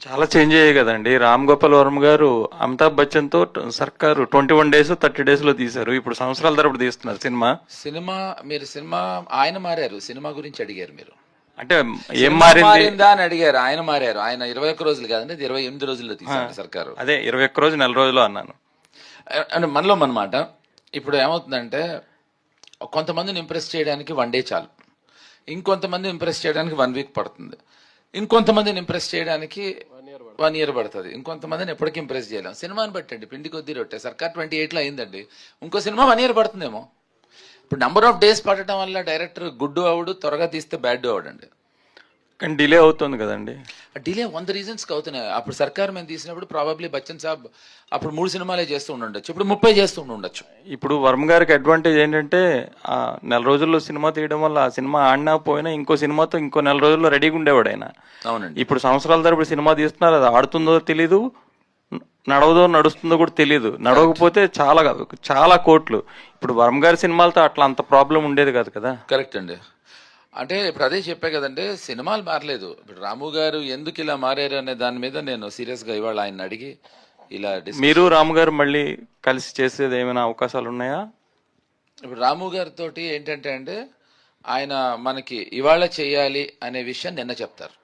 చాలా చేంజ్ అయ్యాయి కదండి. రామ్ గోపాల్ వర్మ గారు అమితాబ్ బచ్చన్ తో సర్కారు 21 days 30 days లో తీశారు. ఇప్పుడు సంవత్సరాల తరబడి తీస్తున్నారు సినిమా. సినిమా మీరు సినిమా ఆయన మారారు, సినిమా గురించి అడిగారు మీరు. అంటే ఏం సినిమా మారింది? మారిందా అని అడిగారు. ఆయన మారారు. ఆయన 21 రోజులు కాదండి, అది 28 రోజుల్లో తీశారు సర్కారు. అదే 21 రోజు నెల రోజులు అన్నాను. అంటే మనలో మనమాట. ఇప్పుడు ఏమవుతుందంటే కొంతమందిని ఇంప్రెస్ చేయడానికి 1 day చాలు, ఇంకొంతమంది ఇంప్రెస్ చేయడానికి 1 week పడుతుంది, ఇంకొంతమందిని ఇంప్రెస్ చేయడానికి 1 year పడుతుంది, ఇంకొంతమందిని ఎప్పటికీ ఇంప్రెస్ చేయలేం. సినిమాని బట్టండి, పిండి కొద్దీ రొట్టె. సర్కార్ 28లో అయిందండి, ఇంకో సినిమా 1 year పడుతుందేమో. ఇప్పుడు నెంబర్ ఆఫ్ డేస్ పడటం వల్ల డైరెక్టర్ గుడ్డు అవుడు, త్వరగా తీస్తే బ్యాడ్ అవడండి. కానీ డిలే అవుతుంది కదండి. డిలే 100 reasons అవుతున్నాయి. అప్పుడు సర్కార్ మేము తీసినప్పుడు ప్రాబబ్లీ బచ్చన్ సాబ్ అప్పుడు 3 సినిమాలే చేస్తూ ఉండొచ్చు, ఇప్పుడు 30 చేస్తూ ఉండొచ్చు. ఇప్పుడు వర్మ గారికి అడ్వాంటేజ్ ఏంటంటే ఆ నెల రోజుల్లో సినిమా తీయడం వల్ల ఆ సినిమా ఆడినా పోయినా ఇంకో సినిమాతో ఇంకో నెల రోజుల్లో రెడీగా ఉండేవాడు ఆయన. అవునండి. ఇప్పుడు సంవత్సరాల తరబడి సినిమా తీస్తున్నారు, అది ఆడుతుందో తెలీదు, నడవదో నడుస్తుందో కూడా తెలియదు. నడవకపోతే చాలా చాలా కోట్లు. ఇప్పుడు వర్మ గారి సినిమాలతో అట్లా అంత ప్రాబ్లం ఉండేది కాదు కదా. కరెక్ట్ అండి. అంటే ఇప్పుడు అదే చెప్పా కదండి, సినిమాలు మారలేదు. ఇప్పుడు రాము గారు ఎందుకు ఇలా మారారు అనే దాని మీద నేను సీరియస్ గా ఇవాళ ఆయన అడిగి ఇలా మీరు రాము గారు మళ్ళీ కలిసి చేసేది ఏమైనా అవకాశాలు ఉన్నాయా? ఇప్పుడు రాము గారితో ఏంటంటే అండి, ఆయన మనకి ఇవాళ చేయాలి అనే విషయం నిన్న చెప్తారు.